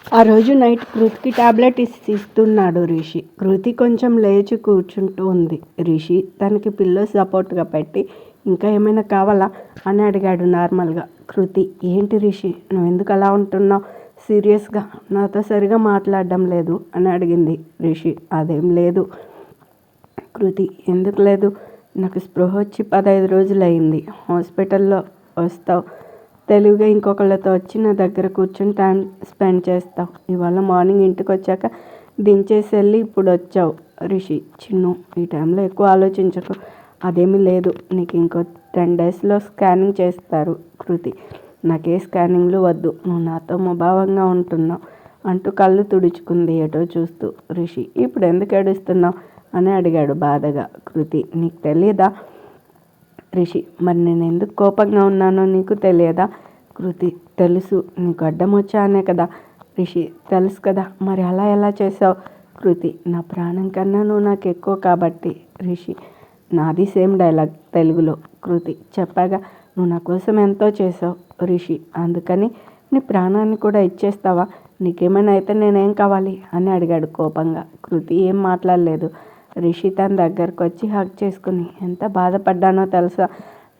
ఆ రోజు night కృతికి tablet ఇస్తున్నాడు రిషి. కృతి కొంచెం లేచి కూర్చుంటూ ఉంది. రిషి తనకి పిల్లో సపోర్ట్గా పెట్టి ఇంకా ఏమైనా కావాలా అని అడిగాడు నార్మల్గా. కృతి, ఏంటి రిషి, నువ్వు ఎందుకు అలా ఉంటున్నావు? సీరియస్గా నాతో సరిగా మాట్లాడడం లేదు అని అడిగింది. రిషి, అదేం లేదు. కృతి, ఎందుకు లేదు? నాకు స్పృహ వచ్చి 15 రోజులయ్యింది. హాస్పిటల్లో వస్తావు, తెలివిగా ఇంకొకళ్ళతో వచ్చి నా దగ్గర కూర్చొని టైం స్పెండ్ చేస్తావు. ఇవాళ మార్నింగ్ ఇంటికి వచ్చాక దించేసి వెళ్ళి ఇప్పుడు వచ్చావు. రిషి, చిన్ను, ఈ టైంలో ఎక్కువ ఆలోచించకు. అదేమీ లేదు, నీకు ఇంకో 10 డేస్లో స్కానింగ్ చేస్తారు. కృతి, నాకే స్కానింగ్లు వద్దు, నువ్వు నాతో ముభావంగా ఉంటున్నావు అంటూ కళ్ళు తుడుచుకుంది ఏటో చూస్తూ. రిషి, ఇప్పుడు ఎందుకు ఏడుస్తున్నావు అని అడిగాడు బాధగా. కృతి, నీకు తెలియదా? రిషి, మరి నేను ఎందుకు కోపంగా ఉన్నానో నీకు తెలియదా? కృతి, తెలుసు, నీకు అడ్డం వచ్చానే కదా. రిషి, తెలుసు కదా, మరి అలా ఎలా చేసావు? కృతి, నా ప్రాణం కన్నా నువ్వు నాకు ఎక్కువ కాబట్టి. రిషి, నాది సేమ్ డైలాగ్ తెలుగులో. కృతి, చెప్పాగా నువ్వు నా కోసం ఎంతో చేసావు. రిషి, అందుకని నీ ప్రాణాన్ని కూడా ఇచ్చేస్తావా? నీకేమైనా అయితే నేనేం కావాలి అని అడిగాడు కోపంగా. కృతి ఏం మాట్లాడలేదు. రిషి తన దగ్గరకు వచ్చి హగ్ చేసుకుని, ఎంత బాధపడ్డానో తెలుసా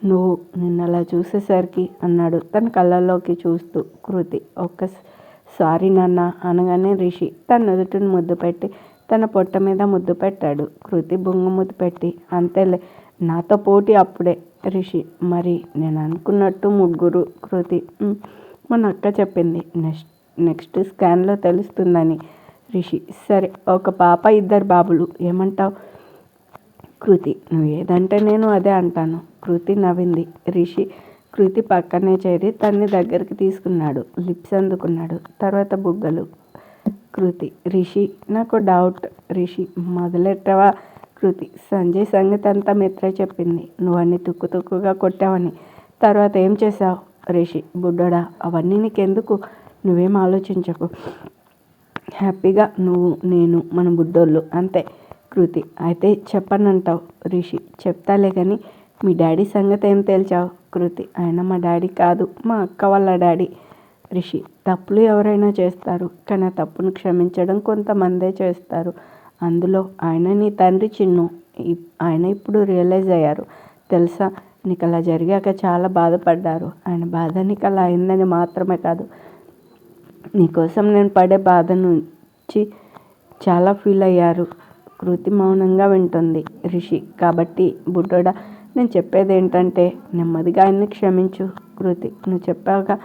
నువ్వు నిన్నలా చూసేసరికి అన్నాడు తన కళ్ళల్లోకి చూస్తూ. కృతి, ఒక్కసారి నాన్న అనగానే రిషి తన నుదుటిని ముద్దు పెట్టి తన పొట్ట మీద ముద్దు పెట్టాడు. కృతి బొంగు ముద్దు పెట్టి, అంతేలే, నాతో పోటీ అప్పుడే. రిషి, మరి నేను అనుకున్నట్టు ముగ్గురు. కృతి, మన అక్క చెప్పింది నెక్స్ట్ స్కాన్లో తెలుస్తుందని. రిషి, సరే, ఒక పాప 2 బాబులు, ఏమంటావు? కృతి, నువ్వు ఏదంటే నేను అదే అంటాను. కృతి నవ్వింది. రిషి కృతి పక్కనే చేరి తన్ని దగ్గరికి తీసుకున్నాడు. లిప్స్ అందుకున్నాడు, తర్వాత బుగ్గలు. కృతి, రిషి, నాకు డౌట్. రిషి, మొదలెట్టవా? కృతి, సంజయ్ సంగతి అంతా మిత్ర చెప్పింది, నువ్వు అన్ని తుక్కుగా కొట్టావని. తర్వాత ఏం చేసావు? రిషి, బుడ్డోడా, అవన్నీ నీకెందుకు, నువ్వేం ఆలోచించకు. హ్యాపీగా నువ్వు నేను మన బుడ్డోళ్ళు అంతే. కృతి, అయితే చెప్పనంటావు? రిషి, చెప్తాలే కానీ మీ డాడీ సంగతి ఏం తేల్చావు? కృతి, ఆయన మా డాడీ కాదు, మా అక్క వాళ్ళ డాడీ. రిషి, తప్పులు ఎవరైనా చేస్తారు, కానీ ఆ తప్పును క్షమించడం కొంతమందే చేస్తారు. అందులో ఆయన నీ తండ్రి చిన్ను. ఆయన ఇప్పుడు రియలైజ్ అయ్యారు తెలుసా. నీకు అలా జరిగాక చాలా బాధపడ్డారు. ఆయన బాధ నీకు అలా అయిందని మాత్రమే కాదు, నీకోసం నేను పడే బాధ నుంచి చాలా ఫీల్ అయ్యారు. కృతి మౌనంగా వింటుంది. రిషి, కాబట్టి బుడ్డోడా, నేను చెప్పేది ఏంటంటే నెమ్మదిగా ఆయన్ని క్షమించు. కృతి, నువ్వు చెప్పావుగా,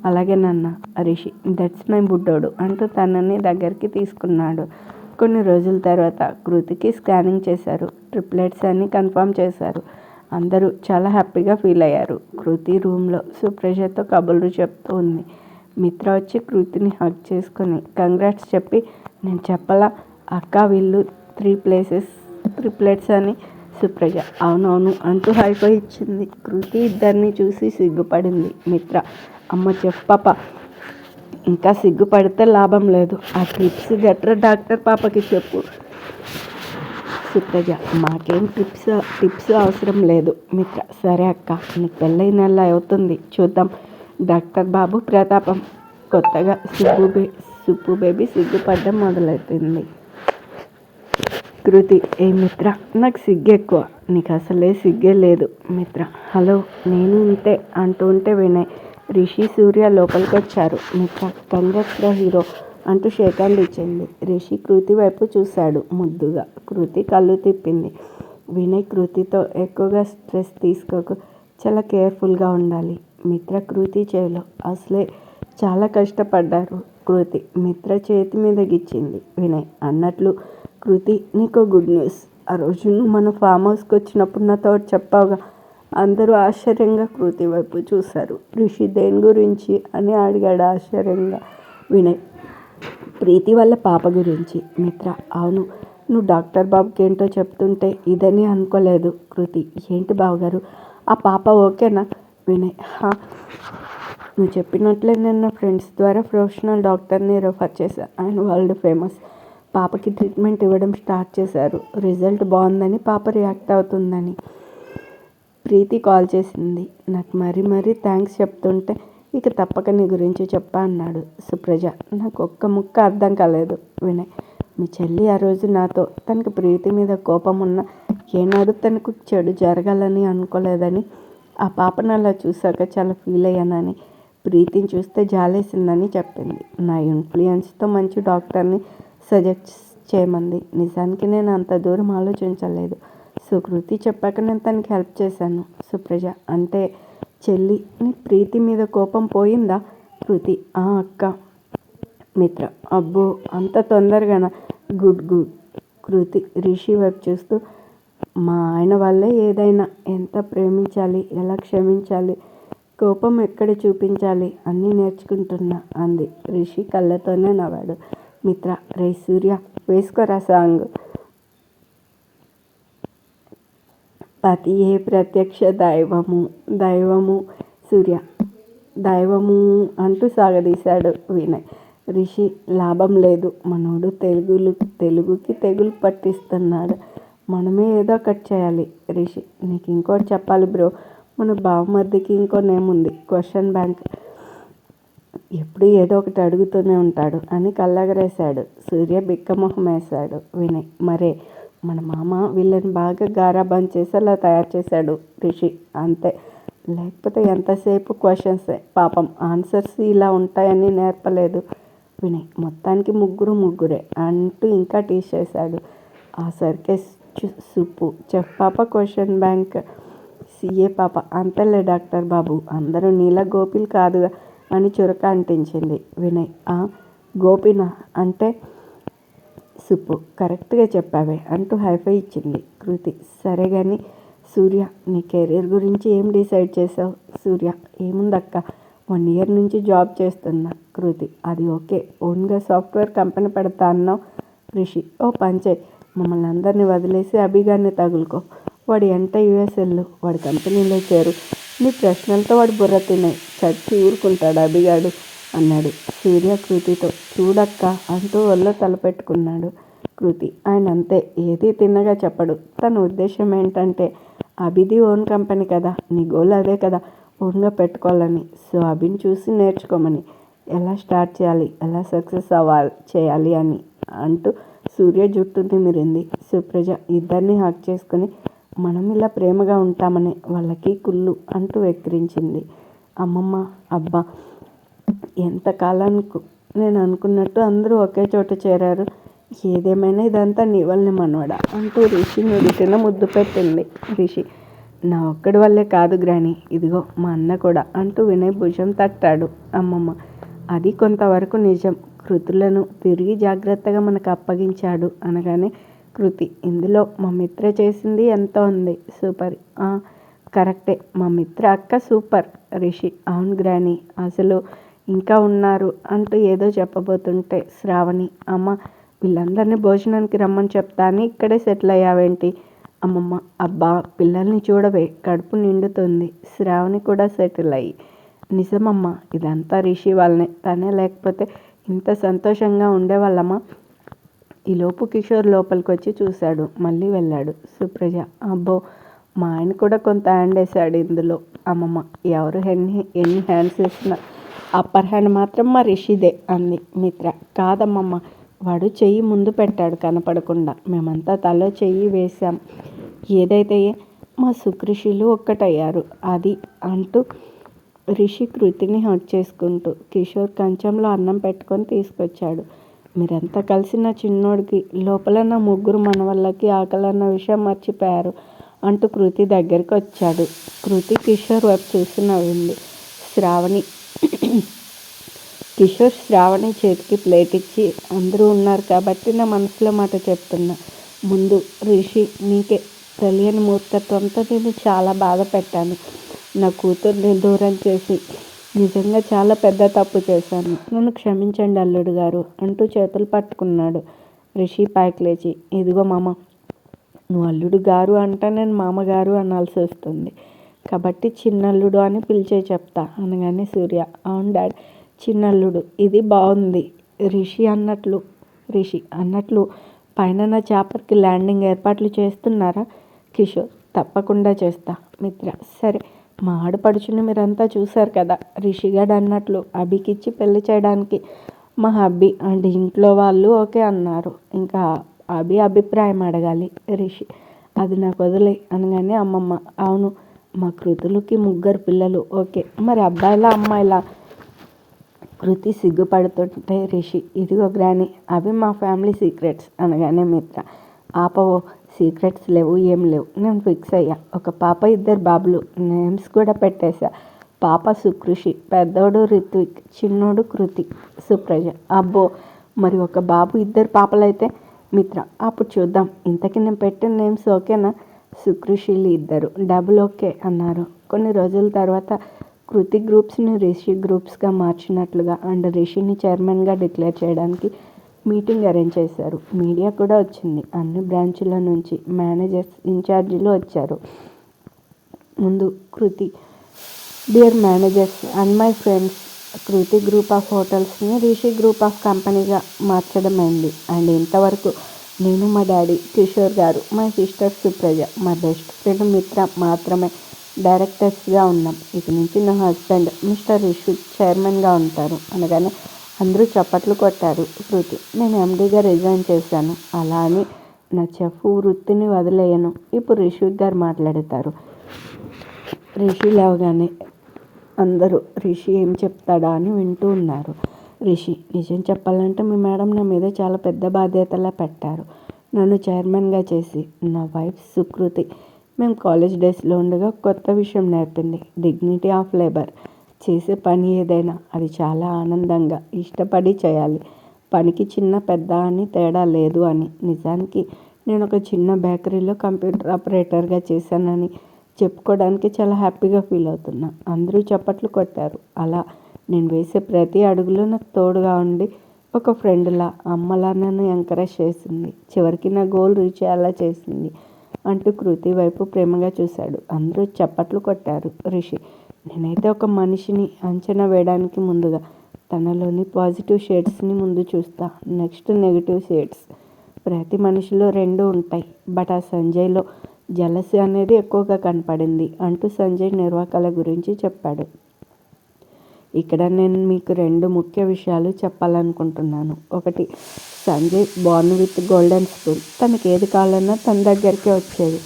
అలాగే నాన్న. రిషి, దట్స్ మై బుడ్డోడు అంటూ తనని దగ్గరికి తీసుకున్నాడు. కొన్ని రోజుల తర్వాత కృతికి స్కానింగ్ చేశారు. ట్రిప్లెట్స్ అని కన్ఫర్మ్ చేశారు. అందరూ చాలా హ్యాపీగా ఫీల్ అయ్యారు. కృతి రూమ్లో సుప్రజతో కబుర్లు చెప్తూ ఉంది. మిత్ర వచ్చి కృతిని హగ్ చేసుకొని కంగ్రాట్స్ చెప్పి, నేను చెప్పలా అక్క, వీళ్ళు 3 ట్రిప్లెట్స్ అని. సుప్రజ, అవునవును అంటూ హైఫై ఇచ్చింది. కృతి ఇద్దరిని చూసి సిగ్గుపడింది. మిత్ర, అమ్మ చెప్ప పాప, ఇంకా సిగ్గుపడితే లాభం లేదు. ఆ ట్రిప్స్ గట్రా డాక్టర్ పాపకి చెప్పు. సుప్రజ, మాకేం టిప్స్ అవసరం లేదు. మిత్ర, సరే అక్క, నీకు పెళ్ళై నెల అవుతుంది, చూద్దాం. డాక్టర్ బాబు ప్రతాపం. కొత్తగా సుబ్బు బేబీ సిగ్గుపడ్డం మొదలవుతుంది. కృతి, ఏ మిత్ర, నాకు సిగ్గు ఎక్కువ, నీకు అసలే సిగ్గే లేదు. మిత్ర, హలో, నేను ఇంతే అంటూ ఉంటే వినయ్, రిషి, సూర్య లోపలికి వచ్చారు. మిత్ర, కంగ్రాట్స్ రా హీరో అంటూ షేక్ హ్యాండ్ ఇచ్చింది. రిషి కృతి వైపు చూశాడు ముద్దుగా. కృతి కళ్ళు తిప్పింది. వినయ్, కృతితో ఎక్కువగా స్ట్రెస్ తీసుకోకు, చాలా కేర్ఫుల్గా ఉండాలి. మిత్ర కృతి చేలో, అసలే చాలా కష్టపడ్డారు. కృతి మిత్ర చేతి మీద గిచ్చింది. వినయ్, అన్నట్లు కృతి, నీకో గుడ్ న్యూస్. ఆ రోజు నువ్వు మన ఫామ్ హౌస్కి వచ్చినప్పుడు నాతో చెప్పావుగా. అందరూ ఆశ్చర్యంగా కృతి వైపు చూశారు. రిషి, దేని గురించి అని అడిగాడు ఆశ్చర్యంగా. వినయ్, ప్రీతి వాళ్ళ పాప గురించి. మిత్ర, అవును, నువ్వు డాక్టర్ బాబుకి ఏంటో చెప్తుంటే ఇదని అనుకోలేదు. కృతి, ఏంటి బావగారు, ఆ పాప ఓకేనా? వినయ్, నువ్వు చెప్పినట్లే నేను నా ఫ్రెండ్స్ ద్వారా ప్రొఫెషనల్ డాక్టర్ని రెఫర్ చేశాను. ఆయన వరల్డ్ ఫేమస్. పాపకి ట్రీట్మెంట్ ఇవ్వడం స్టార్ట్ చేశారు. రిజల్ట్ బాగుందని, పాప రియాక్ట్ అవుతుందని ప్రీతి కాల్ చేసింది. నాకు మరీ థ్యాంక్స్ చెప్తుంటే ఇక తప్పక నీ గురించి చెప్పా అన్నాడు. సుప్రజ, నాకు ఒక్క ముక్క అర్థం కాలేదు. వినయ్, మీ చెల్లి ఆ రోజు నాతో తనకి ప్రీతి మీద కోపం ఉన్నా ఏనాడు తనకు చెడు జరగాలని అనుకోలేదని, ఆ పాపను అలా చూశాక చాలా ఫీల్ అయ్యానని, ప్రీతిని చూస్తే జాలేసిందని చెప్పింది. నా ఇన్ఫ్లుయెన్స్తో మంచి డాక్టర్ని సజెస్ట్ చేయమంది. నిజానికి నేను అంత దూరం ఆలోచించలేదు. సుకృతి చెప్పాక నేను తనకి హెల్ప్ చేశాను. సుప్రజ, అంటే చెల్లిని ప్రీతి మీద కోపం పోయిందా? కృతి, అక్క. మిత్ర, అబ్బో అంత తొందరగానా? Good good. కృతి రిషి వైపు చూస్తూ, మా ఆయన వల్లే ఏదైనా ఎంత ప్రేమించాలి, ఎలా క్షమించాలి, కోపం ఎక్కడ చూపించాలి అన్నీ నేర్చుకుంటున్నా అంది. రిషి కళ్ళతోనే నవ్వాడు. మిత్ర, రే సూర్య వేసుకోరా సాంగ్. పతియే ప్రత్యక్ష దైవము, దైవము సూర్య, దైవము అంటూ సాగదీశాడు వినయ్. రిషి, లాభం లేదు, మనోడు తెలుగుకి తెగులు పట్టిస్తున్నాడు, మనమే ఏదో ఒకటి చేయాలి. రిషి, నీకు ఇంకోటి చెప్పాలి బ్రో, మన బావమర్దికి ఇంకో నేమ్ ఉంది, క్వశ్చన్ బ్యాంక్. ఎప్పుడు ఏదో ఒకటి అడుగుతూనే ఉంటాడు అని కళ్ళగరేశాడు. సూర్య బిక్కమొహం వేశాడు. వినయ్, మరే మన మామ వీళ్ళని బాగా గారాబం చేసి అలా తయారు చేశాడు రిషి, అంతే. లేకపోతే ఎంతసేపు క్వశ్చన్సే, పాపం ఆన్సర్స్ ఇలా ఉంటాయని నేర్పలేదు. వినయ్, మొత్తానికి ముగ్గురే అంటూ ఇంకా టీచ్ చేశాడు. ఆ సర్కేస్ సుప్పు, చెఫ్ పాప క్వశ్చన్ బ్యాంక్ సిఏ పాప, అంతేలే డాక్టర్ బాబు, అందరూ నీలా గోపిలు కాదుగా అని చురక అంటించింది. వినయ్, గోపినా అంటే సుప్పు, కరెక్ట్గా చెప్పావే అంటూ హైఫై ఇచ్చింది. కృతి, సరే కానీ సూర్య, నీ కెరీర్ గురించి ఏం డిసైడ్ చేసావు? సూర్య, ఏముందక్క, 1 year నుంచి జాబ్ చేస్తున్నా. కృతి, అది ఓకే, ఓన్గా సాఫ్ట్వేర్ కంపెనీ పెడతా అన్నావు. రిషి, ఓ పంచే, మమ్మల్ని అందరినీ వదిలేసి అభిగాన్ని తగులుకో, వాడు ఎంత యుఎస్ వెళ్ళు, వాడి కంపెనీలో చేరు, నీ ప్రశ్నలతో వాడు బుర్ర తినే చచ్చి ఊరుకుంటాడు అభిగాడు అన్నాడు. సూర్య కృతితో, చూడక్క అంటూ ఒళ్ళో తలపెట్టుకున్నాడు. కృతి, ఆయన అంతే, ఏది తిన్నగా చెప్పడు. తన ఉద్దేశం ఏంటంటే అభిది ఓన్ కంపెనీ కదా, నీ గోల్ అదే కదా, ఓన్గా పెట్టుకోవాలని. సో అభిని చూసి నేర్చుకోమని, ఎలా స్టార్ట్ చేయాలి, ఎలా సక్సెస్ చేయాలి అని అంటూ సూర్య జుట్టు నిమిరింది. సుప్రజ ఇద్దరిని హక్ చేసుకుని, మనం ఇలా ప్రేమగా ఉంటామని వాళ్ళకి కుళ్ళు అంటూ వెక్కిరించింది. అమ్మమ్మ, అబ్బా ఎంతకాలానికి నేను అనుకున్నట్టు అందరూ ఒకే చోట చేరారు. ఏదేమైనా ఇదంతా నీ వల్లే మనవడా అంటూ రిషి నుడిటిన ముద్దు పెట్టింది. రిషి, నా ఒక్కడి వల్లే కాదు గ్రాని, ఇదిగో మా అన్న కూడా అంటూ వినయ్ భుజం తట్టాడు. అమ్మమ్మ, అది కొంతవరకు నిజం, కృతులను తిరిగి జాగ్రత్తగా మనకు అప్పగించాడు అనగానే కృతి, ఇందులో మా మిత్ర చేసింది ఎంతో ఉంది. సూపర్, కరెక్టే, మా మిత్ర అక్క సూపర్. రిషి, అవును గ్రాని, అసలు ఇంకా ఉన్నారు అంటూ ఏదో చెప్పబోతుంటే శ్రావణి, అమ్మ వీళ్ళందరినీ భోజనానికి రమ్మని చెప్తా అని ఇక్కడే సెటిల్ అయ్యావేంటి? అమ్మమ్మ, అబ్బా పిల్లల్ని చూడవే, కడుపు నిండుతుంది. శ్రావణి కూడా సెటిల్ అయ్యి, నిజమమ్మా, ఇదంతా రిషి వాళ్ళనే, తనే లేకపోతే ఇంత సంతోషంగా ఉండేవాళ్ళమ్మా. ఈలోపు కిషోర్ లోపలికి వచ్చి చూశాడు, మళ్ళీ వెళ్ళాడు. సుప్రజ, అబ్బో మా ఆయన కూడా కొంత హ్యాండ్ వేశాడు ఇందులో. అమ్మమ్మ, ఎవరు ఎన్ని హ్యాండ్స్ వేసినా అప్పర్ హ్యాండ్ మాత్రం మా రిషిదే అంది. మిత్ర, కాదమ్మమ్మ, వాడు చెయ్యి ముందు పెట్టాడు కనపడకుండా, మేమంతా తలో చెయ్యి వేశాం. ఏదైతే మా సుకృషిలు ఒక్కటయ్యారు అది అంటూ రిషి కృతిని హక్ చేసుకుంటూ కిషోర్ కంచంలో అన్నం పెట్టుకొని తీసుకొచ్చాడు. మీరంతా కలిసి నా చిన్నోడికి, లోపల నా 3 మనవళ్ళకి ఆకలన్న విషయం మర్చిపోయారు అంటూ కృతి దగ్గరికి వచ్చాడు. కృతి కిషోర్ వైపు చూసి నవ్వింది. కిషోర్ శ్రావణి చేతికి ప్లేట్ ఇచ్చి, అందరూ ఉన్నారు కాబట్టి నా మనసులో మాట చెప్తున్నా, ముందు రిషి, నీకే తెలియని మూర్ఖత్వంతో నేను చాలా బాధ పెట్టాను. నా కూతుర్ని దూరం చేసి నిజంగా చాలా పెద్ద తప్పు చేశాను, నన్ను క్షమించండి అల్లుడు గారు అంటూ చేతులు పట్టుకున్నాడు. రిషి పైకి లేచి, ఇదిగో మామ, నువ్వు అల్లుడు గారు అంటే నేను మామగారు అనాల్సి వస్తుంది, కాబట్టి చిన్నల్లుడు అని పిలిచే చెప్తా అనగానే సూర్య, అవును డాడ్, చిన్నల్లుడు, ఇది బాగుంది. రిషి అన్నట్లు పైన నా చాపర్కి ల్యాండింగ్ ఏర్పాట్లు చేస్తున్నారా? కిషోర్, తప్పకుండా చేస్తా. మిత్ర, సరే మా ఆడపడుచుని మీరంతా చూశారు కదా, రిషిగాడు అన్నట్లు అభికిచ్చి పెళ్లి చేయడానికి మా హబ్బీ అండ్ ఇంట్లో వాళ్ళు ఓకే అన్నారు. ఇంకా అభి అభిప్రాయం అడగాలి రిషి. అది నాకు వదిలే అనగానే అమ్మమ్మ, అవును మా కృతులకి 3 పిల్లలు ఓకే, మరి అబ్బాయిలా అమ్మాయిలా? కృతి సిగ్గుపడుతుంటే రిషి, ఇదిగో గ్రాని, అవి మా ఫ్యామిలీ సీక్రెట్స్ అనగానే మిత్ర, ఆపవో, సీక్రెట్స్ లేవు ఏం లేవు, నేను ఫిక్స్ అయ్యా. ఒక పాప 2 బాబులు, నేమ్స్ కూడా పెట్టేశా. పాప సుకృషి, పెద్దోడు రిత్విక్, చిన్నోడు కృతి సుప్రజ. అబ్బో, మరి ఒక బాబు 2 పాపలైతే? మిత్ర, అప్పుడు చూద్దాం. ఇంతకీ నేను పెట్టిన నేమ్స్ ఓకేనా? సుకృషిలు 2 డబుల్ ఓకే అన్నారు. కొన్ని రోజుల తర్వాత కృతి గ్రూప్స్ని రిషి గ్రూప్స్గా మార్చినట్లుగా అండ్ రిషిని చైర్మన్గా డిక్లేర్ చేయడానికి మీటింగ్ అరేంజ్ చేశారు. మీడియా కూడా వచ్చింది. అన్ని బ్రాంచుల నుంచి మేనేజర్స్, ఇన్ఛార్జీలు వచ్చారు. ముందు Kriti, dear managers and my friends, Kriti group of హోటల్స్ని రిషి గ్రూప్ ఆఫ్ కంపెనీగా మార్చడం అయింది. అండ్ ఇంతవరకు నేను, మా డాడీ కిషోర్ గారు, మై సిస్టర్ సుప్రజ, మా బెస్ట్ ఫ్రెండ్ మిత్ర మాత్రమే డైరెక్టర్స్గా ఉన్నాం. ఇక నుంచి నా హస్బెండ్ మిస్టర్ రిషి చైర్మన్గా ఉంటారు అనగానే అందరూ చప్పట్లు కొట్టారు. కృతి, నేను ఎండీగా రిజైన్ చేశాను. అలా అని నా చెఫ్ వృత్తిని వదిలేయను. ఇప్పుడు రిషి గారు మాట్లాడతారు. రిషి లేవగానే అందరూ రిషి ఏం చెప్తాడా అని వింటూ ఉన్నారు. రిషి, నిజం చెప్పాలంటే మీ మేడం నా మీద చాలా పెద్ద బాధ్యతలా పెట్టారు. నన్ను చైర్మన్గా చేసి. నా వైఫ్ సుకృతి మేము కాలేజ్ డేస్లో ఉండగా కొత్త విషయం నేర్పింది, డిగ్నిటీ ఆఫ్ లేబర్. చేసే పని ఏదైనా అది చాలా ఆనందంగా ఇష్టపడి చేయాలి. పనికి చిన్న పెద్ద అని తేడా లేదు అని. నిజానికి నేను ఒక చిన్న బేకరీలో కంప్యూటర్ ఆపరేటర్గా చేశానని చెప్పుకోవడానికి చాలా హ్యాపీగా ఫీల్ అవుతున్నా. అందరూ చప్పట్లు కొట్టారు. అలా నేను వేసే ప్రతి అడుగులో నాకు తోడుగా ఉండి ఒక ఫ్రెండ్లా, అమ్మలా నన్ను ఎంకరేజ్ చేసింది. చివరికి నా గోల్ రీచ్ అయ్యేలా చేసింది అంటూ కృతి వైపు ప్రేమగా చూశాడు. అందరూ చప్పట్లు కొట్టారు. రిషి, నేనైతే ఒక మనిషిని అంచనా వేయడానికి ముందుగా తనలోని పాజిటివ్ షేడ్స్ని ముందు చూస్తా, నెక్స్ట్ నెగిటివ్ షేడ్స్. ప్రతి మనిషిలో 2 ఉంటాయి, బట్ ఆ సంజయ్లో జలసి అనేది ఎక్కువగా కనపడింది అంటూ సంజయ్ నిర్వాకాల గురించి చెప్పాడు. ఇక్కడ నేను మీకు 2 ముఖ్య విషయాలు చెప్పాలనుకుంటున్నాను. ఒకటి, Sanjay Born with golden spoon. తనకి ఏది కావాలన్నా తన దగ్గరికే వచ్చేది.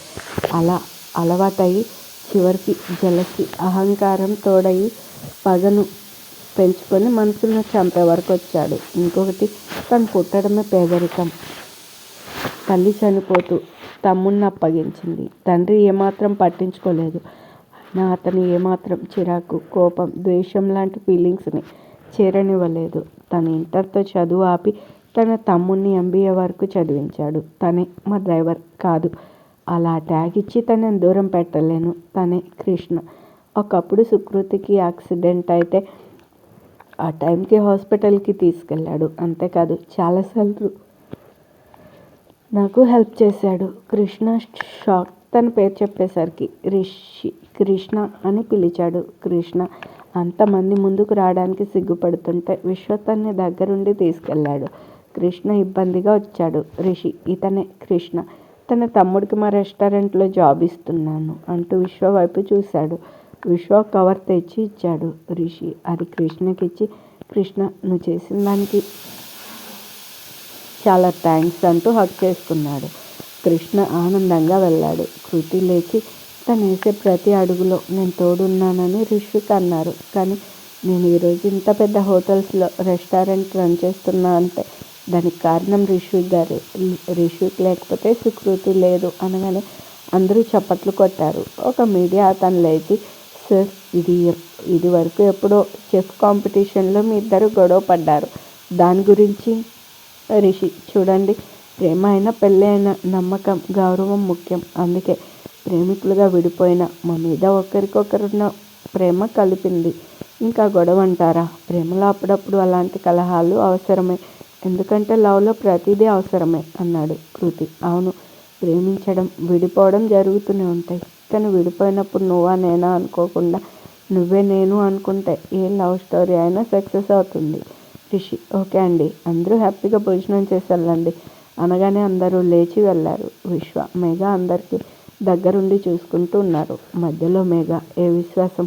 అలా అలవాటయ్యి చివరికి జలసి, అహంకారం తోడయి పగను పెంచుకొని మనసులను చంపే వరకు వచ్చాడు. ఇంకొకటి, తను పుట్టడమే పేదరికం. తల్లి చనిపోతూ తమ్ముడిని అప్పగించింది. తండ్రి ఏమాత్రం పట్టించుకోలేదు. అయినా అతను ఏమాత్రం చిరాకు, కోపం, ద్వేషం లాంటి ఫీలింగ్స్ని చేరనివ్వలేదు. తను ఇంటర్తో చదువు ఆపి తన తమ్ముడిని MBA వరకు చదివించాడు. తనే మా డ్రైవర్ కాదు. అలా ట్యాగ్ ఇచ్చి తనని దూరం పెట్టలేను. తనే కృష్ణ. ఒకప్పుడు సుకృతికి యాక్సిడెంట్ అయితే ఆ టైంకి హాస్పిటల్కి తీసుకెళ్ళాడు. అంతేకాదు చాలాసార్లు నాకు హెల్ప్ చేశాడు. కృష్ణ షాక్. తన పేరు చెప్పేసరికి రిషి కృష్ణ అని పిలిచాడు. కృష్ణ అంతమంది ముందుకు రావడానికి సిగ్గుపడుతుంటే విశ్వతన్ని దగ్గరుండి తీసుకెళ్ళాడు. కృష్ణ ఇబ్బందిగా వచ్చాడు. రిషి, ఇతనే కృష్ణ. తన తమ్ముడికి మా రెస్టారెంట్లో జాబ్ ఇస్తున్నాను అంటూ విశ్వ వైపు చూశాడు. విశ్వ కవర్ తెచ్చి ఇచ్చాడు. రిషి అది కృష్ణకిచ్చి, కృష్ణ నువ్వు చేసిన దానికి చాలా థ్యాంక్స్ అంటూ హక్ చేసుకున్నాడు. కృష్ణ ఆనందంగా వెళ్ళాడు. కృతి లేచి తను వేసే ప్రతి అడుగులో నేను తోడున్నానని రిషిక్ అన్నారు. కానీ నేను ఈరోజు ఇంత పెద్ద హోటల్స్లో రెస్టారెంట్ రన్ చేస్తున్నా అంటే దానికి కారణం రిషిక్ గారే. రిషిక్ లేకపోతే సుకృతి లేదు అనగానే అందరూ చప్పట్లు కొట్టారు. ఒక మీడియా అతను లేచి, సార్ ఇది వరకు ఎప్పుడో చెఫ్ కాంపిటీషన్లో మీ ఇద్దరు గొడవ పడ్డారు, దాని గురించి. రిషి, చూడండి, ప్రేమ అయినా పెళ్ళి అయినా నమ్మకం, గౌరవం ముఖ్యం. అందుకే ప్రేమికులుగా విడిపోయిన మా మీద ఒకరికొకరున్న ప్రేమ కలిపింది. ఇంకా గొడవ అంటారా? ప్రేమలో అప్పుడప్పుడు అలాంటి కలహాలు అవసరమే. ఎందుకంటే లవ్లో ప్రతిదీ అవసరమే అన్నాడు. కృతి, అవును, ప్రేమించడం, విడిపోవడం జరుగుతూనే ఉంటాయి. కానీ విడిపోయినప్పుడు నువ్వా నేనా అనుకోకుండా నువ్వే నేను అనుకుంటే ఏ లవ్ స్టోరీ అయినా సక్సెస్ అవుతుంది. రిషి, ఓకే అండి, అందరూ హ్యాపీగా భోజనం చేసి వెళ్ళండి అనగానే అందరూ లేచి వెళ్ళారు. విశ్వ, మేఘ అందరికీ దగ్గరుండి చూసుకుంటూ ఉన్నారు. మధ్యలో మేఘ, ఏ విశ్వాసం,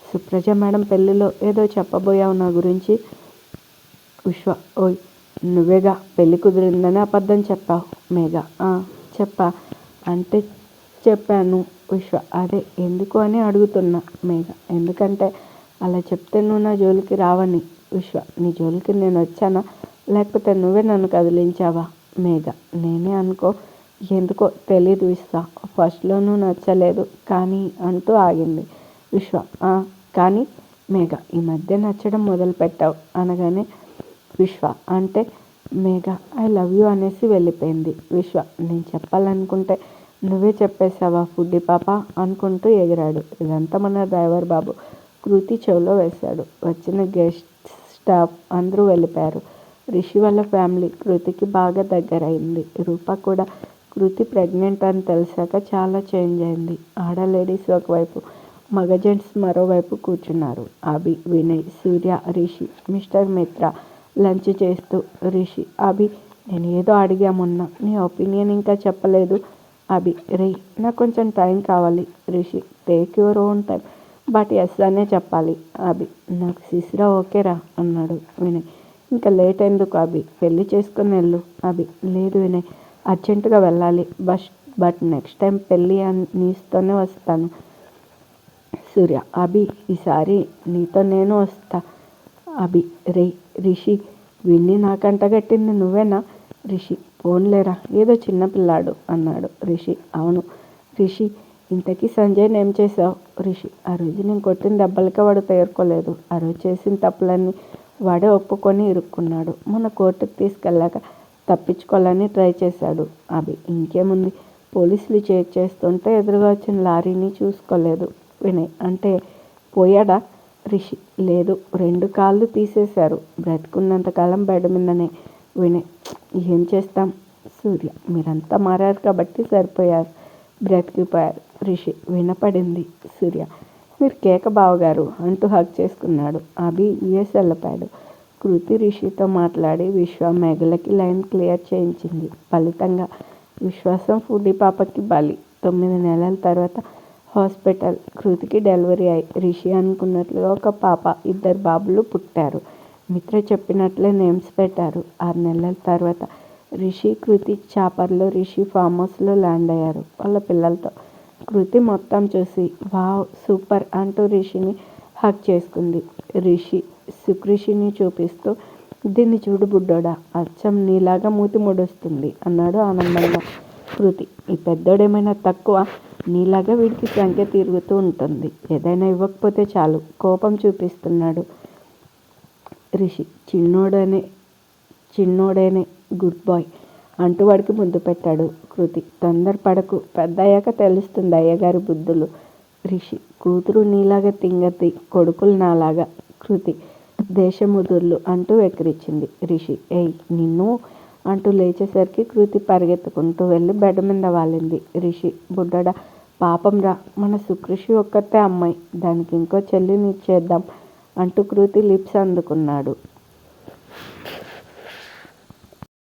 సుప్రజ మేడం పెళ్ళిలో ఏదో చెప్పబోయావు నా గురించి. విశ్వ, ఓయ్ నువ్వేగా పెళ్ళి కుదిరిందని అబద్ధం చెప్పావు. మేఘ, చెప్పా అంటే చెప్పాను. విశ్వ, అదే ఎందుకు అని అడుగుతున్నా. మేఘ, ఎందుకంటే అలా చెప్తే నువ్వు నా జోలికి రావని. విశ్వ, నీ జోలికి నేను వచ్చానా, లేకపోతే నువ్వే నన్ను కదిలించావా. మేఘ, నేనే అనుకో. ఎందుకో తెలీదు విశ్వ, ఫస్ట్లో నువ్వు నచ్చలేదు కానీ అంటూ ఆగింది. విశ్వ, కానీ. మేఘ, ఈ మధ్య నచ్చడం మొదలుపెట్టావు అనగానే విశ్వ అంటే మేఘ ఐ లవ్ యూ అనేసి వెళ్ళిపోయింది. విశ్వ, నేను చెప్పాలనుకుంటే నువ్వే చెప్పేశావా ఫుడ్డీ పాప అనుకుంటూ ఎగిరాడు. ఇదంతా మన డ్రైవర్ బాబు కృతి చెవిలో వేశాడు. వచ్చిన గెస్ట్ స్టాఫ్ అందరూ వెళ్ళిపోయారు. రిషి వాళ్ళ ఫ్యామిలీ కృతికి బాగా దగ్గరైంది. రూప కూడా కృతి ప్రెగ్నెంట్ అని తెలిసాక చాలా చేంజ్ అయింది. ఆడ లేడీస్ ఒకవైపు, మగ జెంట్స్ మరోవైపు కూర్చున్నారు. అభి, వినయ్, సూర్య, రిషి, మిస్టర్ మిత్ర లంచ్ చేస్తూ. రిషి, అభి, నేను ఏదో అడిగా మొన్న, నీ ఒపీనియన్ ఇంకా చెప్పలేదు. అభి, నాకు కొంచెం టైం కావాలి. Rishi, take your own time but yes అనే చెప్పాలి. అభి, నాకు సిసిరా ఓకేరా అన్నాడు. వినయ్, ఇంకా లేట్ ఎందుకు అభి, పెళ్ళి చేసుకుని వెళ్ళు. అభి, లేదు వినయ్, అర్జెంటుగా వెళ్ళాలి. బట్ నెక్స్ట్ టైం పెళ్ళి నీతోనే వస్తాను. సూర్య, అభి, ఈసారి నీతో నేను వస్తా. అభి, రిషి, విన్ని నాకంట కట్టింది నువ్వేనా. రిషి, పోన్లేరా ఏదో చిన్నపిల్లాడు అన్నాడు. రిషి, అవును. రిషి, ఇంతకీ సంజయ్ని ఏం చేసావు. రిషి, ఆ రోజు నేను కొట్టిన దెబ్బలకే వాడు తేరుకోలేదు. ఆ రోజు చేసిన తప్పులన్నీ వాడే ఒప్పుకొని ఇరుక్కున్నాడు. మన కోర్టుకు తీసుకెళ్ళాక తప్పించుకోవాలని ట్రై చేశాడు. అభి, ఇంకేముంది, పోలీసులు చెక్ చేస్తుంటే ఎదురుగా వచ్చిన లారీని చూసుకోలేదు. వినయ్, అంటే పోయాడా. రిషి, లేదు, 2 కాళ్ళు తీసేశారు. బ్రతుకున్నంతకాలం బెడ్ మీదనే. వినయ్, ఏం చేస్తాం. సూర్య, మీరంతా మారారు కాబట్టి సరిపోయారు, బ్రతికిపోయారు. రిషి, వినపడింది. సూర్య, మీరు కేక బావగారు అంటూ హక్ చేసుకున్నాడు. అభి యుఎస్ వెళ్ళిపోయాడు. కృతి రిషితో మాట్లాడి విశ్వ మేఘలకి లైన్ క్లియర్ చేయించింది. ఫలితంగా విశ్వాసం ఫుడ్డీ పాపకి బలి. 9 నెలల తర్వాత హాస్పిటల్. కృతికి డెలివరీ అయి రిషి అనుకున్నట్లుగా ఒక పాప, 2 బాబులు పుట్టారు. మిత్ర చెప్పినట్లే నేమ్స్ పెట్టారు. 6 నెలల తర్వాత రిషి, కృతి చాపర్లో రిషి ఫామ్ హౌస్లో ల్యాండ్ అయ్యారు వాళ్ళ పిల్లలతో. కృతి మొత్తం చూసి వావ్ సూపర్ అంటూ రిషిని హక్ చేసుకుంది. రిషి సుకృషిని చూపిస్తూ, దీన్ని చూడు బుడ్డోడా, అచ్చం నీలాగా మూతి ముడుస్తుంది అన్నాడు ఆనందంగా. కృతి, ఈ పెద్దోడేమైనా తక్కువ, నీలాగా వీడికి సంఖ్య తిరుగుతూ ఉంటుంది. ఏదైనా ఇవ్వకపోతే చాలు కోపం చూపిస్తున్నాడు. రిషి, చిన్నోడేనే గుడ్ బాయ్ అంటూ వాడికి ముద్దు పెట్టాడు. కృతి, తొందరపడకు, పెద్ద అయ్యాక తెలుస్తుంది అయ్యగారి బుద్ధులు. రిషి, కూతురు నీలాగా తింగతి, కొడుకులు నాలాగా. కృతి, దేశముదుర్లు అంటూ వెక్కిరించింది. రిషి, ఏయ్ నిన్ను అంటూ లేచేసరికి కృతి పరిగెత్తుకుంటూ వెళ్ళి బెడ్ మీద వాలింది. రిషి, బుడ్డడా పాపం రా, మన సుకృషి ఒక్కతే అమ్మాయి, దానికి ఇంకో చెల్లిని ఇచ్చేద్దాం అంటూ కృతి లిప్స్ అందుకున్నాడు.